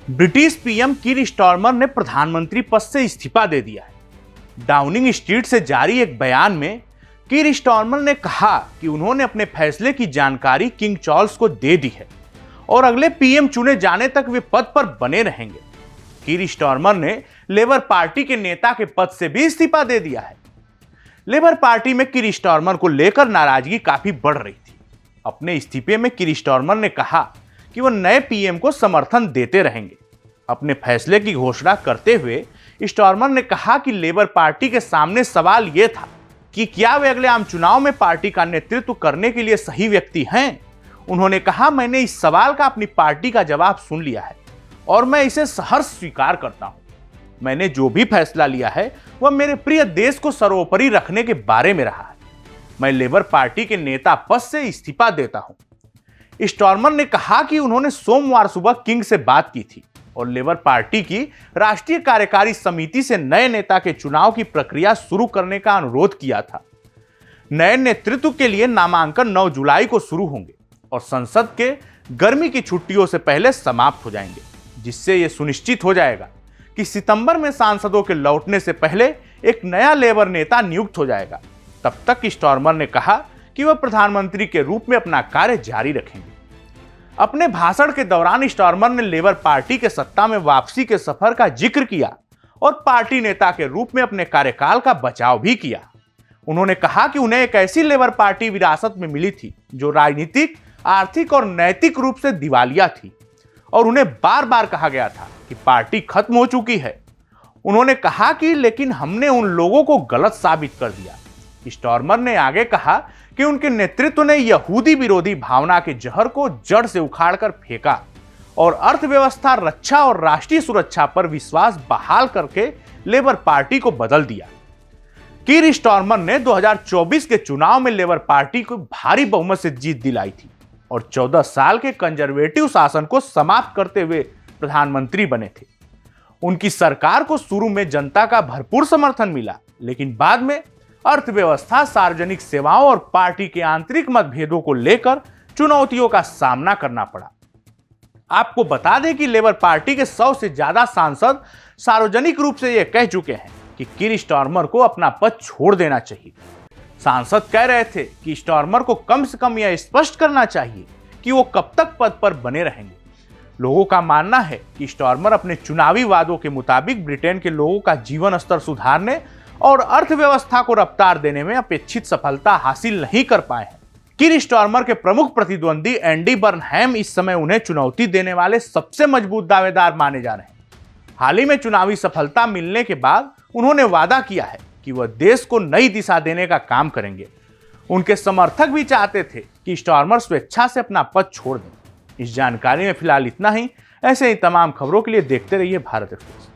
British PM Keir Starmer ने प्रधानमंत्री पद से इस्तीफा दे दिया है। डाउनिंग स्ट्रीट से जारी एक बयान में कीर स्टारमर ने कहा कि उन्होंने अपने फैसले की जानकारी किंग चार्ल्स को दे दी है और अगले पीएम चुने जाने तक वे पद पर बने रहेंगे। कीर स्टारमर ने लेबर पार्टी के नेता के पद से भी इस्तीफा दे दिया है। लेबर पार्टी में कीर स्टारमर को लेकर नाराजगी काफी बढ़ रही थी। अपने इस्तीफे में कीर स्टारमर ने कहा कि वह नए पीएम को समर्थन देते रहेंगे। अपने फैसले की घोषणा करते हुए स्टारमर ने कहा कि लेबर पार्टी के सामने सवाल यह था कि क्या वे अगले आम चुनाव में पार्टी का नेतृत्व करने के लिए सही व्यक्ति हैं। उन्होंने कहा, मैंने इस सवाल का अपनी पार्टी का जवाब सुन लिया है और मैं इसे सहर्ष स्वीकार करता हूं। मैंने जो भी फैसला लिया है वह मेरे प्रिय देश को सर्वोपरि रखने के बारे में रहा है। मैं लेबर पार्टी के नेता पद से इस्तीफा देता हूं। स्टारमर ने कहा कि उन्होंने सोमवार सुबह किंग से बात की थी और लेबर पार्टी की राष्ट्रीय कार्यकारी समिति से नए नेता के चुनाव की प्रक्रिया शुरू करने का अनुरोध किया था। नए नेतृत्व के लिए नामांकन 9 जुलाई को शुरू होंगे और संसद के गर्मी की छुट्टियों से पहले समाप्त हो जाएंगे, जिससे यह सुनिश्चित हो जाएगा कि सितंबर में सांसदों के लौटने से पहले एक नया लेबर नेता नियुक्त हो जाएगा। तब तक स्टारमर ने कहा कि वह प्रधानमंत्री के रूप में अपना कार्य जारी रखेंगे। अपने भाषण के दौरान स्टारमर ने लेबर पार्टी के सत्ता में वापसी के सफर का जिक्र किया और पार्टी नेता के रूप में अपने कार्यकाल का बचाव भी किया। उन्होंने कहा कि उन्हें एक ऐसी लेबर पार्टी विरासत में मिली थी जो राजनीतिक, आर्थिक और नैतिक रूप से दिवालिया थी और उन्हें बार बार कहा गया था कि पार्टी खत्म हो चुकी है। उन्होंने कहा कि लेकिन हमने उन लोगों को गलत साबित कर दिया। स्टारमर ने आगे कहा कि उनके नेतृत्व ने यहूदी विरोधी भावना के जहर को जड़ से उखाड़कर फेंका और अर्थव्यवस्था, रक्षा और राष्ट्रीय सुरक्षा पर विश्वास बहाल करके लेबर पार्टी को बदल दिया। कीर स्टारमर ने 2024 के चुनाव में लेबर पार्टी को भारी बहुमत से जीत दिलाई थी और 14 साल के कंजर्वेटिव शासन को समाप्त करते हुए प्रधानमंत्री बने थे। उनकी सरकार को शुरू में जनता का भरपूर समर्थन मिला, लेकिन बाद में अर्थव्यवस्था, सार्वजनिक सेवाओं और पार्टी के आंतरिक मतभेदों को लेकर चुनौतियों का सामना करना पड़ा। आपको बता दें कि लेबर पार्टी के 100 से ज्यादा सांसद सार्वजनिक रूप से यह कह चुके हैं कि कीर स्टारमर को अपना पद छोड़ देना चाहिए। सांसद कह रहे थे कि स्टारमर को कम से कम यह स्पष्ट करना चाहिए कि वो कब तक पद पर बने रहेंगे। लोगों का मानना है कि स्टारमर अपने चुनावी वादों के मुताबिक ब्रिटेन के लोगों का जीवन स्तर सुधारने और अर्थव्यवस्था को रफ्तार देने में अपेक्षित सफलता हासिल नहीं कर पाए हैं। कीर स्टारमर के प्रमुख प्रतिद्वंदी एंडी बर्नहैम इस समय उन्हें चुनौती देने वाले सबसे मजबूत दावेदार माने जा रहे हैं। हाल ही में चुनावी सफलता मिलने के बाद उन्होंने वादा किया है कि वह देश को नई दिशा देने का काम करेंगे। उनके समर्थक भी चाहते थे कि स्टारमर स्वेच्छा से अपना पद छोड़ दें। इस जानकारी में फिलहाल इतना ही। ऐसे ही तमाम खबरों के लिए देखते रहिए भारत एक्सप्रेस।